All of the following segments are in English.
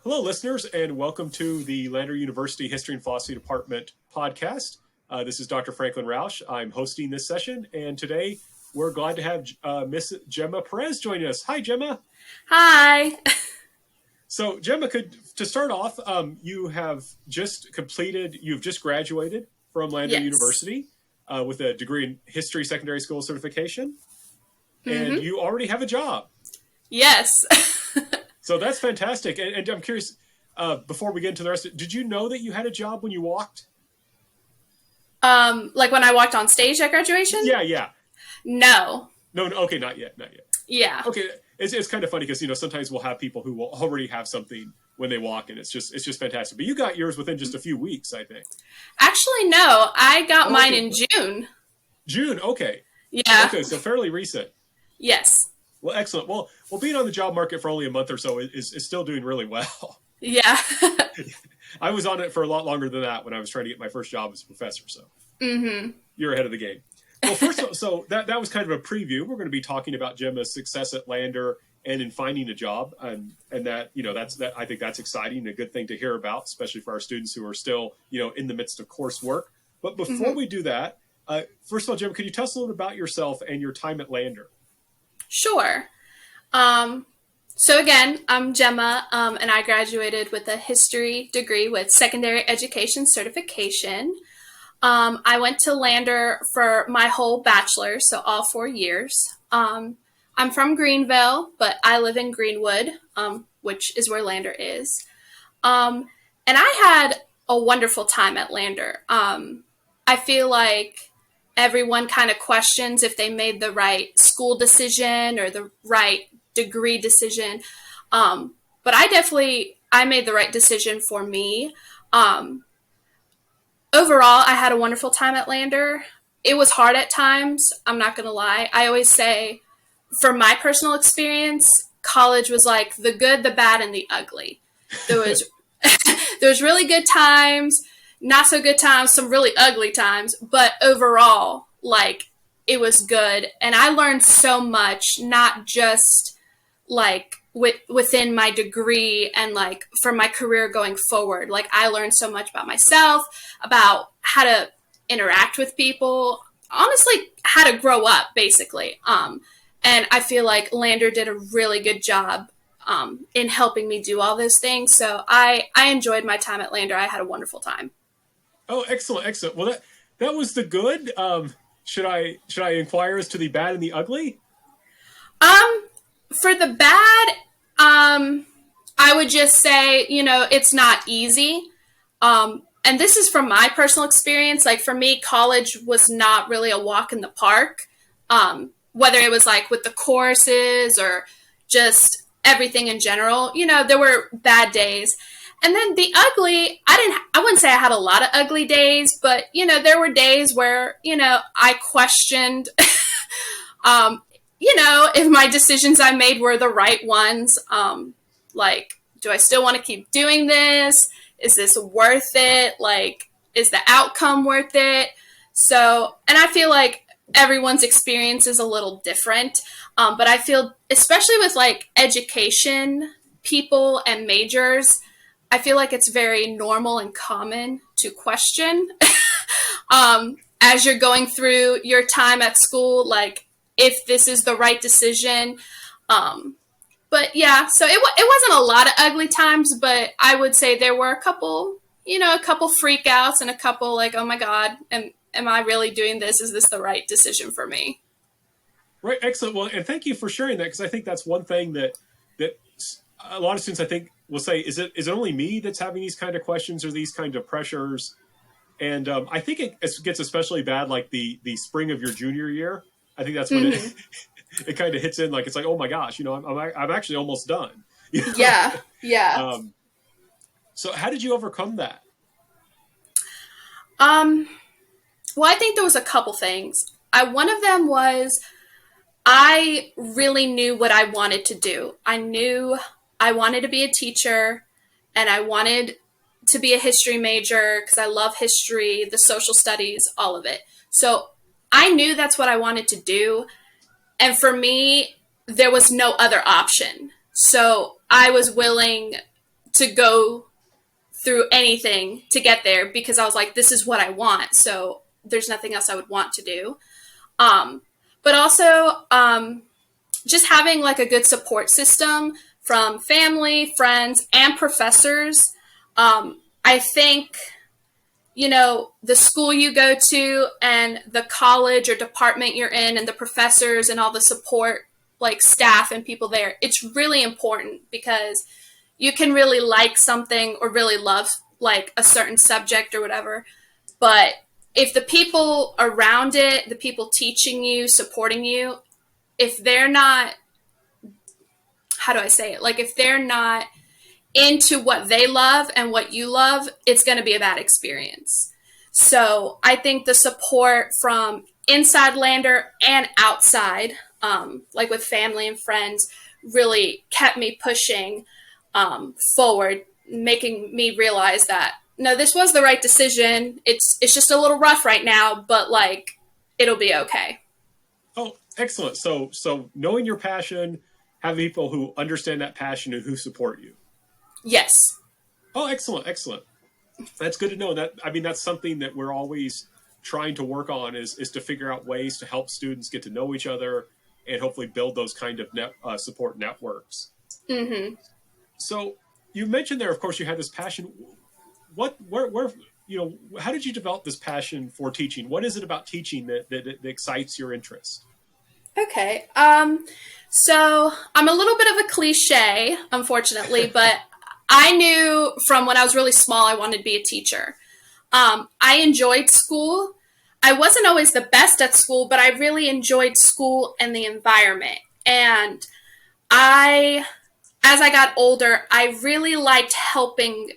Hello, listeners, and welcome to the Lander University History and Philosophy Department podcast. This is Dr. Franklin Rausch. I'm hosting this session, and today we're glad to have Miss Gemma Perez join us. Hi, Gemma. Hi. So, Gemma, to start off, you've just graduated from Lander Yes. University with a degree in History Secondary School Certification, Mm-hmm. and you already have a job. Yes. So that's fantastic. And I'm curious, before we get into the rest, did you know that you had a job when you walked? Like when I walked on stage at graduation? Yeah. No. No, okay, not yet. Yeah. Okay, it's kind of funny because sometimes we'll have people who will already have something when they walk, and it's just fantastic. But you got yours within just a few weeks, I think. Actually, no. I got mine okay. in June. June, okay. Yeah. Okay, so fairly recent. Yes. Well, excellent. Well, being on the job market for only a month or so is still doing really well. Yeah. I was on it for a lot longer than that when I was trying to get my first job as a professor. So You're ahead of the game. Well, first, so that was kind of a preview. We're going to be talking about Gemma's success at Lander and in finding a job, and that I think that's exciting and a good thing to hear about, especially for our students who are still in the midst of coursework. But before we do that, first of all, Gemma, could you tell us a little bit about yourself and your time at Lander? Sure. So again, I'm Gemma, and I graduated with a history degree with secondary education certification. I went to Lander for my whole bachelor's, so all 4 years. I'm from Greenville, but I live in Greenwood, which is where Lander is. And I had a wonderful time at Lander. I feel like everyone kind of questions if they made the right school decision or the right degree decision. But I made the right decision for me. Overall, I had a wonderful time at Lander. It was hard at times. I'm not going to lie. I always say, from my personal experience, college was like the good, the bad, and the ugly. There was really good times, not so good times, some really ugly times, but overall, like, it was good. And I learned so much, not just like within my degree and like for my career going forward. Like, I learned so much about myself, about how to interact with people, honestly, how to grow up, basically. And I feel like Lander did a really good job in helping me do all those things. So I enjoyed my time at Lander. I had a wonderful time. Oh, excellent. Well, that was the good. Should I inquire as to the bad and the ugly? For the bad, I would just say, it's not easy. And this is from my personal experience. Like, for me, college was not really a walk in the park. Whether it was like with the courses or just everything in general, there were bad days. And then the ugly, I wouldn't say I had a lot of ugly days, but, there were days where, I questioned, if my decisions I made were the right ones. Like, do I still want to keep doing this? Is this worth it? Like, is the outcome worth it? So, and I feel like everyone's experience is a little different. But I feel, especially with like education people and majors, I feel like it's very normal and common to question as you're going through your time at school, like, if this is the right decision. But yeah, so it wasn't a lot of ugly times, but I would say there were a couple freakouts and a couple like, oh my God, am I really doing this? Is this the right decision for me? Right, excellent. Well, and thank you for sharing that, because I think that's one thing that a lot of students, I think, will say, is it only me that's having these kind of questions or these kind of pressures? And I think it gets especially bad like the spring of your junior year. I think that's when it kind of hits in, like, it's like, oh my gosh, I'm actually almost done. Yeah. So how did you overcome that? Well, I think there was a couple things. One of them was I really knew what I wanted to do. I knew I wanted to be a teacher, and I wanted to be a history major because I love history, the social studies, all of it. So I knew that's what I wanted to do. And for me, there was no other option. So I was willing to go through anything to get there because I was like, this is what I want. So there's nothing else I would want to do. But also just having like a good support system from family, friends, and professors. I think, the school you go to and the college or department you're in and the professors and all the support, like staff and people there, it's really important because you can really like something or really love like a certain subject or whatever. But if the people around it, the people teaching you, supporting you, if they're not, how do I say it? Like if they're not into what they love and what you love, it's going to be a bad experience. So I think the support from inside Lander and outside, like with family and friends, really kept me pushing forward, making me realize that, no, this was the right decision. It's just a little rough right now, but like, it'll be okay. Oh, excellent. So knowing your passion, having people who understand that passion and who support you. Yes. Oh, excellent. That's good to know. That's something that we're always trying to work on is to figure out ways to help students get to know each other and hopefully build those kind of support networks. Mm-hmm. So you mentioned there, of course, you had this passion. Where, how did you develop this passion for teaching? What is it about teaching that excites your interest? Okay. So I'm a little bit of a cliche, unfortunately, but I knew from when I was really small I wanted to be a teacher. I enjoyed school. I wasn't always the best at school, but I really enjoyed school and the environment. And as I got older, I really liked helping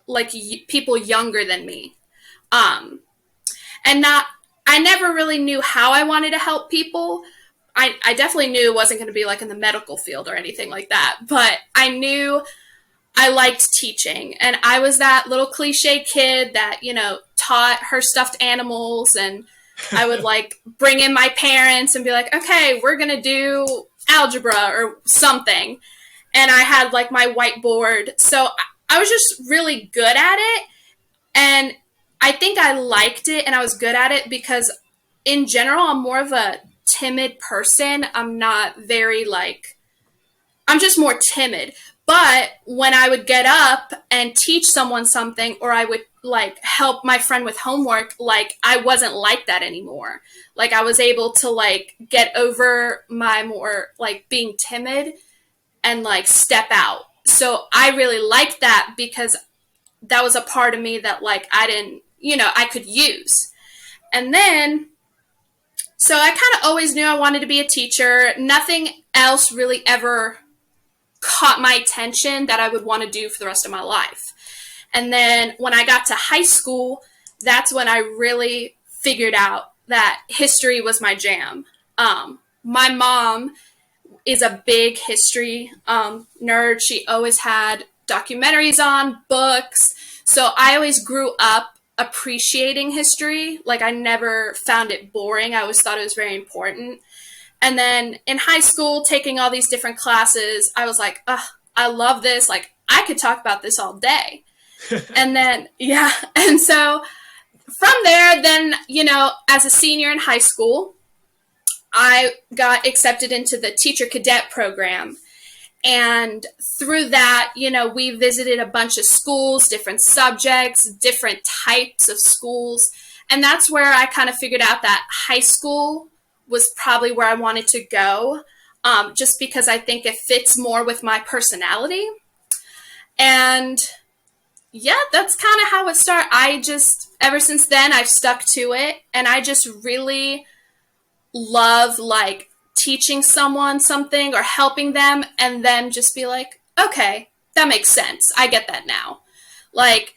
like people younger than me. I never really knew how I wanted to help people. I definitely knew it wasn't going to be like in the medical field or anything like that, but I knew I liked teaching, and I was that little cliche kid that, taught her stuffed animals, and I would like bring in my parents and be like, okay, we're going to do algebra or something. And I had like my whiteboard. So I was just really good at it. And I think I liked it and I was good at it because in general, I'm more of a timid person. I'm not very I'm just more timid. But when I would get up and teach someone something, or I would like help my friend with homework, like I wasn't like that anymore. Like I was able to like get over my more like being timid and like step out. So I really liked that because that was a part of me that like I didn't, I could use. And then, so I kind of always knew I wanted to be a teacher. Nothing else really ever caught my attention that I would want to do for the rest of my life. And then when I got to high school, that's when I really figured out that history was my jam. My mom is a big history nerd. She always had documentaries on, books. So I always grew up appreciating history. Like I never found it boring. I always thought it was very important. And then in high school, taking all these different classes, I was like, I love this. Like I could talk about this all day. And then, yeah. And so from there, then, as a senior in high school, I got accepted into the teacher cadet program. And through that, we visited a bunch of schools, different subjects, different types of schools. And that's where I kind of figured out that high school was probably where I wanted to go, just because I think it fits more with my personality. And yeah, that's kind of how it started. Ever since then, I've stuck to it. And I just really love like teaching someone something or helping them and then just be like, okay, that makes sense. I get that now. Like,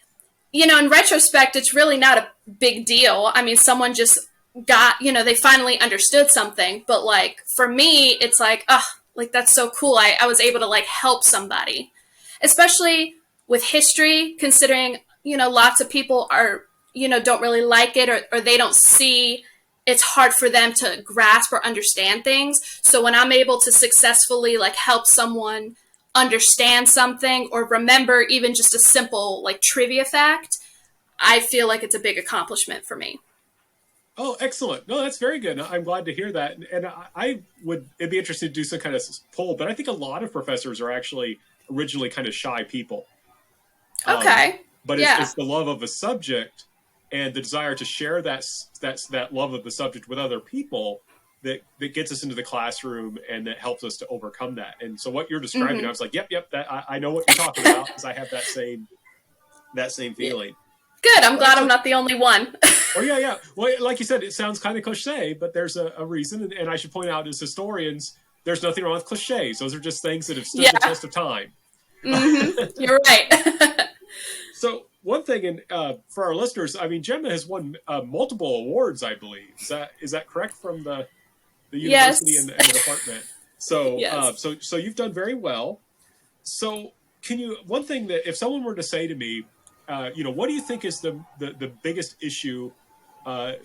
in retrospect, it's really not a big deal. I mean, someone just got, they finally understood something. But like, for me, it's like, like, that's so cool. I was able to like help somebody, especially with history, considering, lots of people are, don't really like it or they don't see, it's hard for them to grasp or understand things. So when I'm able to successfully like help someone understand something or remember even just a simple like trivia fact, I feel like it's a big accomplishment for me. Oh, excellent. No, that's very good. I'm glad to hear that. And it'd be interesting to do some kind of poll, but I think a lot of professors are actually originally kind of shy people. Okay. But yeah. it's the love of a subject and the desire to share that love of the subject with other people that gets us into the classroom and that helps us to overcome that. And so what you're describing, I was like, yep, I know what you're talking about because I have that same feeling. Good. I'm glad I'm not the only one. Oh, yeah. Well, like you said, it sounds kind of cliche, but there's a reason. And I should point out, as historians, there's nothing wrong with cliches. Those are just things that have stood the test of time. Mm-hmm. You're right. So one thing, for our listeners, I mean, Gemma has won multiple awards, I believe. Is that correct, from the university and the department? So, yes. So you've done very well. So one thing that if someone were to say to me, what do you think is the biggest issue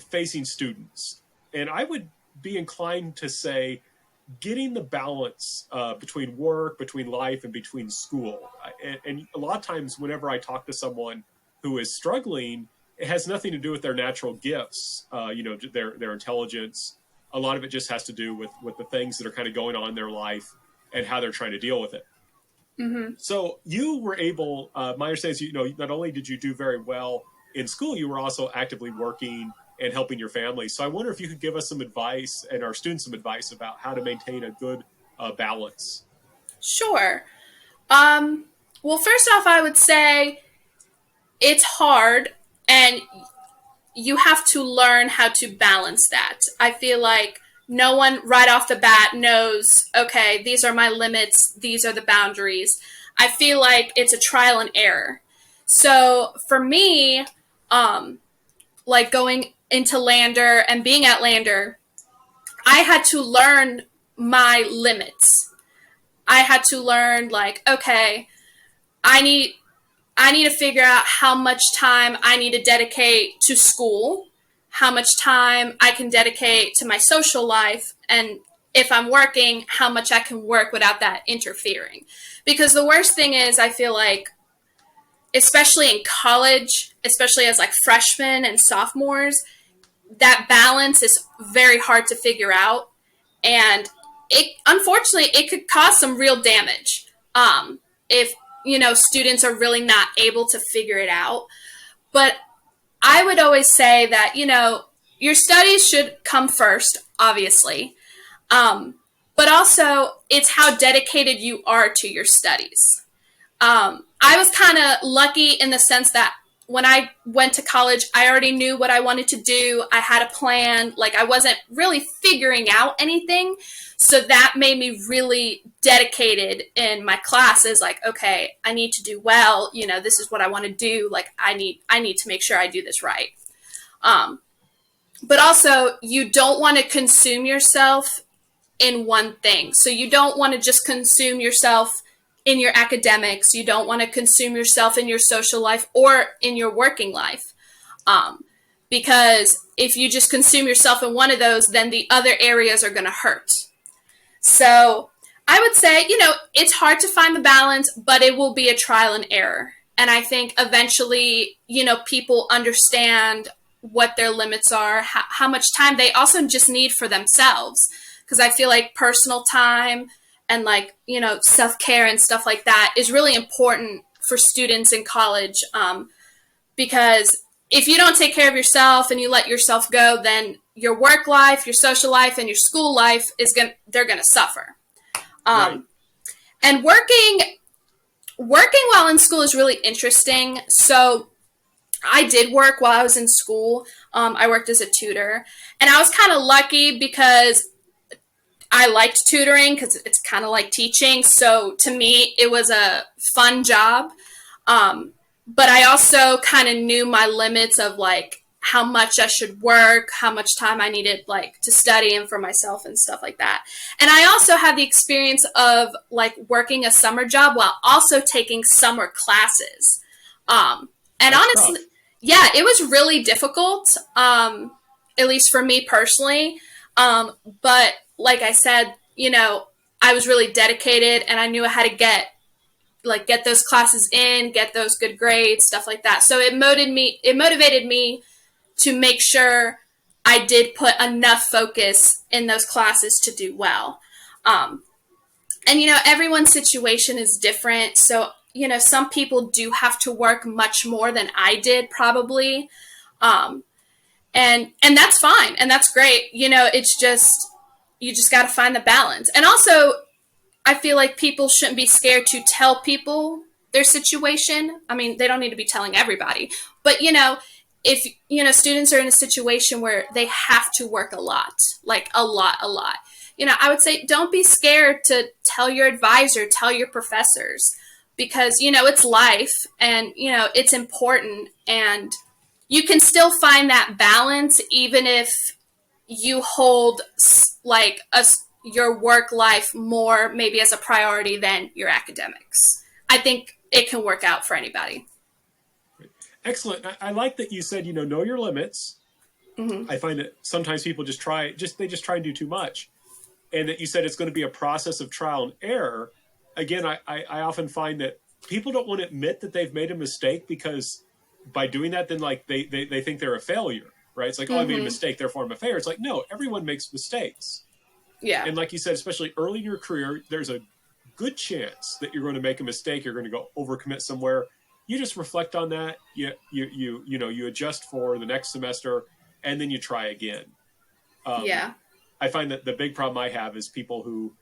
facing students? And I would be inclined to say getting the balance between work, between life, and between school. And a lot of times whenever I talk to someone who is struggling, it has nothing to do with their natural gifts, their intelligence. A lot of it just has to do with the things that are kind of going on in their life and how they're trying to deal with it. Mm-hmm. So you were able, my understanding is, not only did you do very well in school, you were also actively working and helping your family. So I wonder if you could give us some advice and our students some advice about how to maintain a good balance. Sure. Well, first off, I would say it's hard and you have to learn how to balance that. I feel like no one right off the bat knows, okay, these are my limits, these are the boundaries. I feel like it's a trial and error. So for me, like going into Lander and being at Lander, I had to learn my limits. I had to learn, like, okay, I need to figure out how much time I need to dedicate to school, how much time I can dedicate to my social life, and if I'm working, how much I can work without that interfering. Because the worst thing is, I feel like, especially in college, especially as like freshmen and sophomores, that balance is very hard to figure out. And unfortunately, it could cause some real damage if, students are really not able to figure it out. But I would always say that, your studies should come first, obviously. But also, it's how dedicated you are to your studies. I was kind of lucky in the sense that when I went to college, I already knew what I wanted to do. I had a plan. Like, I wasn't really figuring out anything. So that made me really dedicated in my classes. Like, okay, I need to do well. This is what I want to do. Like, I need to make sure I do this right. But also, you don't want to consume yourself in one thing. So you don't want to just consume yourself in your academics. You don't want to consume yourself in your social life or in your working life. Because if you just consume yourself in one of those, then the other areas are going to hurt. So I would say, it's hard to find the balance, but it will be a trial and error. And I think eventually, people understand what their limits are, how much time they also just need for themselves. Because I feel like personal time and like, self-care and stuff like that is really important for students in college. Because if you don't take care of yourself and you let yourself go, then your work life, your social life, and your school life they're going to suffer. Right. And working while in school is really interesting. So I did work while I was in school. I worked as a tutor, and I was kind of lucky because I liked tutoring because it's kind of like teaching. So to me, it was a fun job. But I also kind of knew my limits of like how much I should work, how much time I needed like to study and for myself and stuff like that. And I also had the experience of like working a summer job while also taking summer classes. And That's honestly, tough. Yeah, it was really difficult, at least for me personally. But like I said, I was really dedicated and I knew how to get like get those classes in, get those good grades, stuff like that. So it motivated me to make sure I did put enough focus in those classes to do well. And, everyone's situation is different. So, some people do have to work much more than I did probably. And that's fine. And that's great. It's just, you just got to find the balance. And also, I feel like people shouldn't be scared to tell people their situation. I mean, they don't need to be telling everybody. But, if, students are in a situation where they have to work a lot, like a lot, I would say don't be scared to tell your advisor, tell your professors, because, it's life and, it's important, and you can still find that balance even if you hold like your work life more maybe as a priority than your academics. I think it can work out for anybody. Excellent. I like that you said, know your limits. Mm-hmm. I find that sometimes people just try and do too much. And that you said it's going to be a process of trial and error. Again, I often find that people don't want to admit that they've made a mistake, because by doing that, then like they think they're a failure, right? It's like, I made a mistake, therefore I'm a failure. It's like, no, everyone makes mistakes. Yeah. And like you said, especially early in your career, there's a good chance that you're going to make a mistake. You're going to go overcommit somewhere. You just reflect on that. You adjust for the next semester, and then you try again. I find that the big problem I have is people who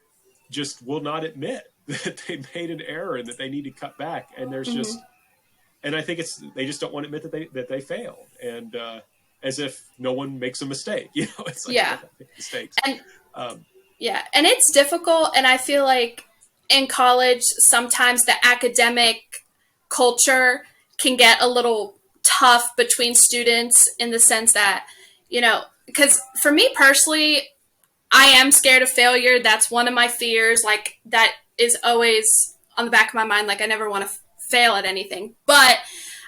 just will not admit that they made an error and that they need to cut back. And there's just, and I think they just don't want to admit that they failed, and as if no one makes a mistake. It's like mistakes. And and it's difficult. And I feel like in college, sometimes the academic culture can get a little tough between students, in the sense that, because for me personally, I am scared of failure. That's one of my fears. Like, that is always on the back of my mind. Like, I never want to fail at anything. But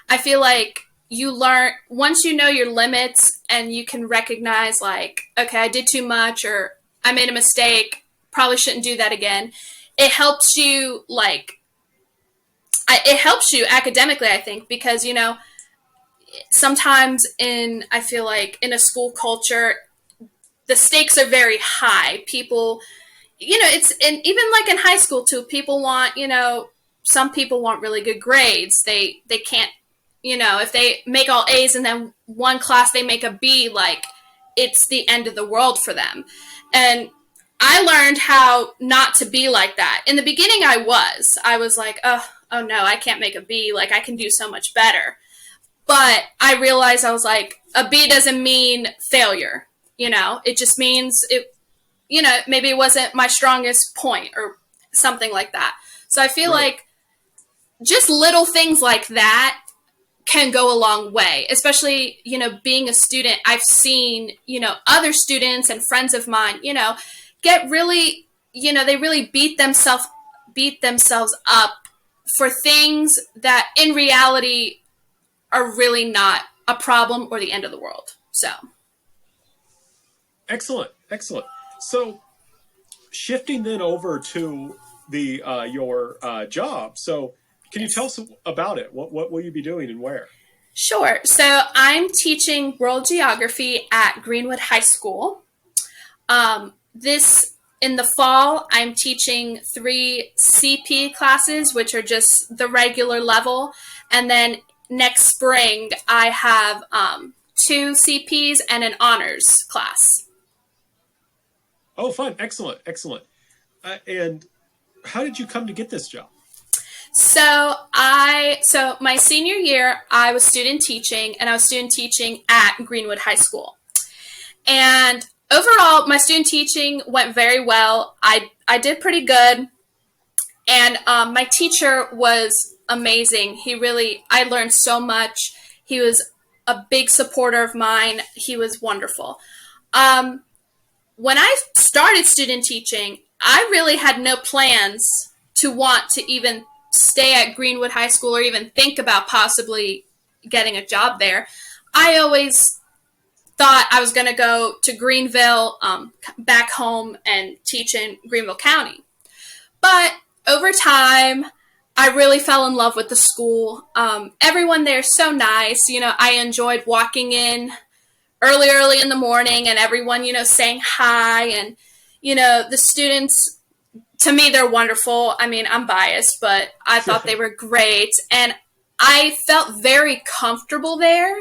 I feel like you learn, once you know your limits and you can recognize, like, okay, I did too much, or I made a mistake, probably shouldn't do that again. It helps you, it helps you academically, I think, because, sometimes I feel like in a school culture, the stakes are very high. People, and even like in high school too, people want, some people want really good grades. They can't, if they make all A's and then one class they make a B, like, it's the end of the world for them. And I learned how not to be like that. In the beginning, I was like, oh no, I can't make a B. Like, I can do so much better. But I realized, I was like, a B doesn't mean failure. It just means maybe it wasn't my strongest point or something like that. So I feel like just little things like that can go a long way, especially, being a student. I've seen, other students and friends of mine, get really, they really beat themselves up for things that in reality are really not a problem or the end of the world. So. Excellent. So shifting then over to your job. So can you tell us about it? What will you be doing and where? Sure. So I'm teaching world geography at Greenwood High School. In the fall, I'm teaching 3 CP classes, which are just the regular level. And then next spring, I have 2 CPs and an honors class. Oh, fun. Excellent. And how did you come to get this job? So my senior year, I was student teaching, and I was student teaching at Greenwood High School. And overall, my student teaching went very well. I did pretty good. And my teacher was amazing. I learned so much. He was a big supporter of mine. He was wonderful. When I started student teaching, I really had no plans to want to even stay at Greenwood High School or even think about possibly getting a job there. I always thought I was going to go to Greenville, back home, and teach in Greenville County. But over time, I really fell in love with the school. Everyone there is so nice. I enjoyed walking in early in the morning and everyone, saying hi. And, the students, to me, they're wonderful. I mean, I'm biased, but I thought they were great. And I felt very comfortable there.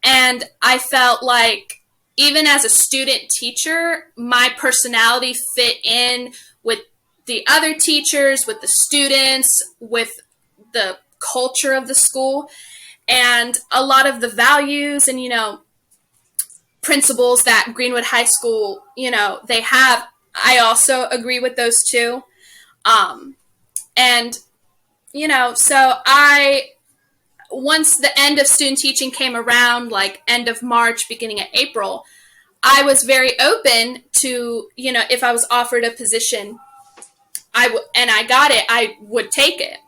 And I felt like even as a student teacher, my personality fit in with the other teachers, with the students, with the culture of the school. And a lot of the values and, principles that Greenwood High School, they have, I also agree with those too. And, so once the end of student teaching came around, like end of March, beginning of April, I was very open to, if I was offered a position, and I got it, I would take it.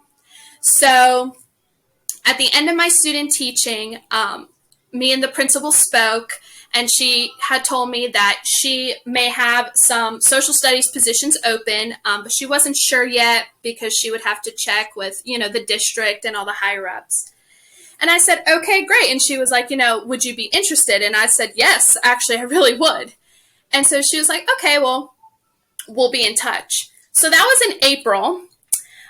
So at the end of my student teaching, me and the principal spoke, and she had told me that she may have some social studies positions open, but she wasn't sure yet because she would have to check with, the district and all the higher ups. And I said, okay, great. And she was like, would you be interested? And I said, yes, actually, I really would. And so she was like, okay, well, we'll be in touch. So that was in April.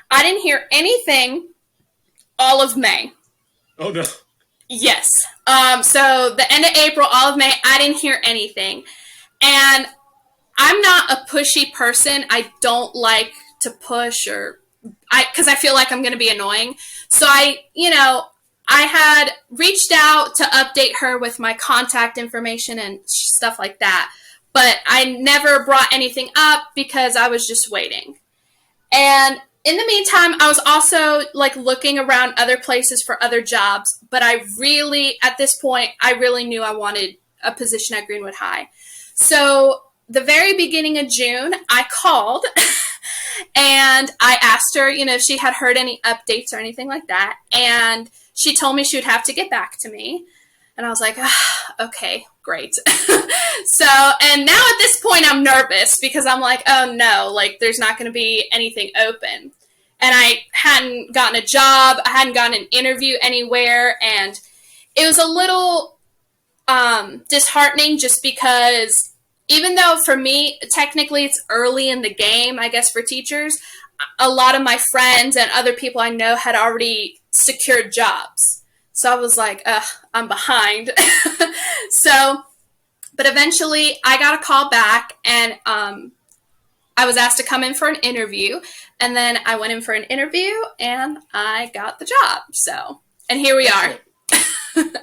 I didn't hear anything all of May. Oh, no. Yes. So the end of April, all of May, I didn't hear anything. And I'm not a pushy person. I don't like to push because I feel like I'm going to be annoying. So I had reached out to update her with my contact information and stuff like that. But I never brought anything up because I was just waiting. And in the meantime, I was also looking around other places for other jobs. But at this point, I really knew I wanted a position at Greenwood High. So the very beginning of June, I called and I asked her, if she had heard any updates or anything like that. And she told me she would have to get back to me. And I was like, okay, great. And now at this point, I'm nervous because I'm like, oh no, there's not going to be anything open. And I hadn't gotten a job. I hadn't gotten an interview anywhere. And it was a little disheartening just because even though for me, technically it's early in the game, I guess for teachers, a lot of my friends and other people I know had already secured jobs. So I was like, I'm behind. But eventually I got a call back and I was asked to come in for an interview. And then I went in for an interview and I got the job. So, and here we are.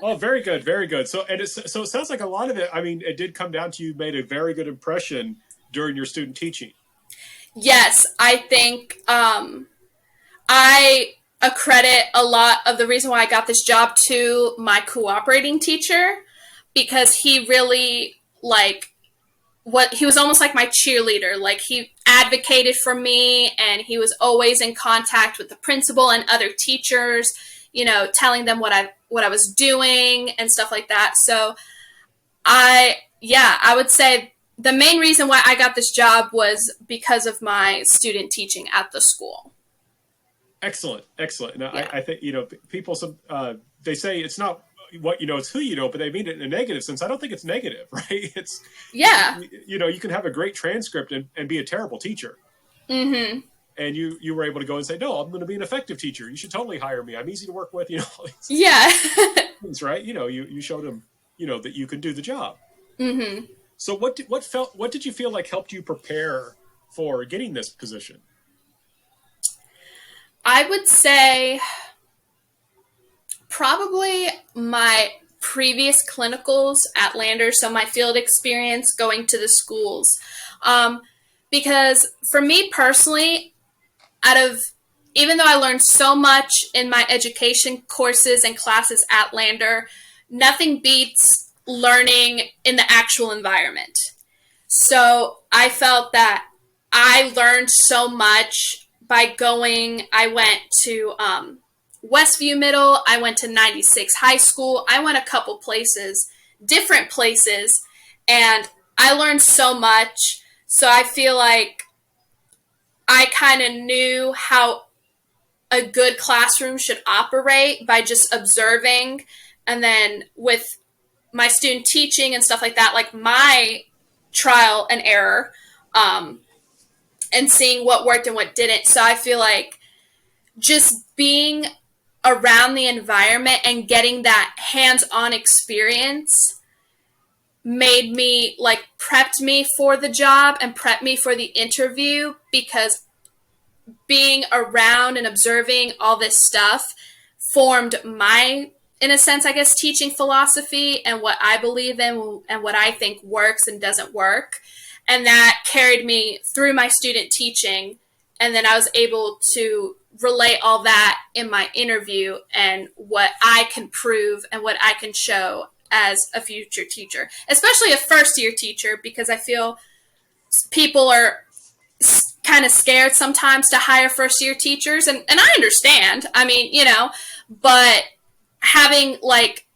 Oh, very good. Very good. So it sounds like a lot of it, I mean, it did come down to you made a very good impression during your student teaching. Yes, I think I accredit a lot of the reason why I got this job to my cooperating teacher because he really he was almost like my cheerleader. He advocated for me and he was always in contact with the principal and other teachers, telling them what I was doing and stuff like that. So I would say the main reason why I got this job was because of my student teaching at the school. Excellent. Now, yeah. I think, people, they say it's not what you know, it's who you know, but they mean it in a negative sense. I don't think it's negative, right? It's, you can have a great transcript and be a terrible teacher. Mm-hmm. And you were able to go and say, no, I'm going to be an effective teacher. You should totally hire me. I'm easy to work with, Yeah. Things, right? You showed them, that you could do the job. Mm-hmm. So what did you feel like helped you prepare for getting this position? I would say probably my previous clinicals at Lander, so my field experience going to the schools. Because for me personally, even though I learned so much in my education courses and classes at Lander, nothing beats learning in the actual environment. So I felt that I learned so much by going. I went to Westview Middle. I went to 96 High School. I went a couple places, different places, and I learned so much. So I feel like I kind of knew how a good classroom should operate by just observing, and then with my student teaching and stuff like that, like my trial and error, and seeing what worked and what didn't. So I feel like just being around the environment and getting that hands-on experience made me, like, prepped me for the job and prepped me for the interview, because being around and observing all this stuff formed my, in a sense, I guess, teaching philosophy and what I believe in and what I think works and doesn't work. And that carried me through my student teaching. And then I was able to relay all that in my interview and what I can prove and what I can show as a future teacher, especially a first-year teacher, because I feel people are kind of scared sometimes to hire first-year teachers. And I understand. I mean, you know, but having, like,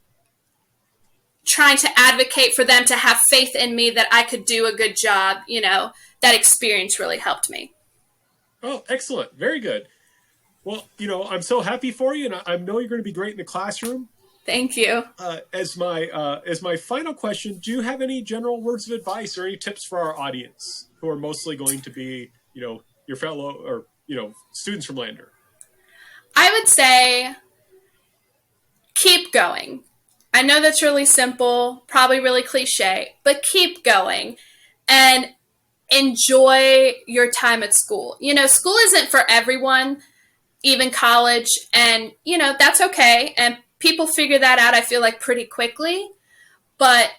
trying to advocate for them to have faith in me that I could do a good job, you know, that experience really helped me. Oh, excellent. Very good. Well, you know, I'm so happy for you, and I know you're going to be great in the classroom. Thank you. As my final question, do you have any general words of advice or any tips for our audience who are mostly going to be, you know, your fellow or, you know, students from Lander? I would say keep going. I know that's really simple, probably really cliche, but keep going and enjoy your time at school. You know, school isn't for everyone, even college, and, you know, that's okay. And people figure that out, I feel like, pretty quickly. But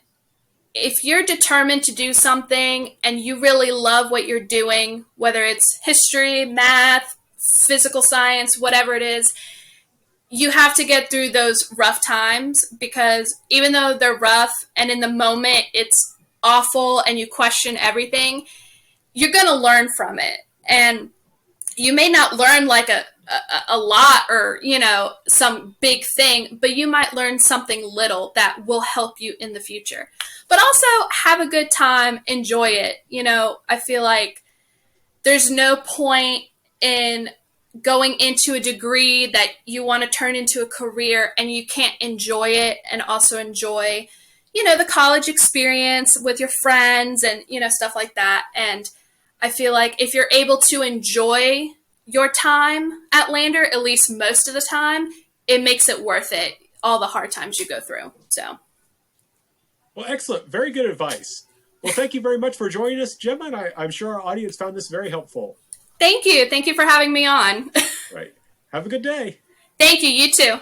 if you're determined to do something and you really love what you're doing, whether it's history, math, physical science, whatever it is, you have to get through those rough times, because even though they're rough and in the moment it's awful and you question everything, you're going to learn from it. And you may not learn like a lot or, you know, some big thing, but you might learn something little that will help you in the future. But also have a good time, enjoy it. You know, I feel like there's no point in going into a degree that you want to turn into a career and you can't enjoy it and also enjoy, you know, the college experience with your friends and, you know, stuff like that. And I feel like if you're able to enjoy your time at Lander, at least most of the time, it makes it worth it, all the hard times you go through. So, well, excellent. Very good advice. Well, thank you very much for joining us, Gemma, and I'm sure our audience found this very helpful. Thank you. Thank you for having me on. Right. Have a good day. Thank you. You too.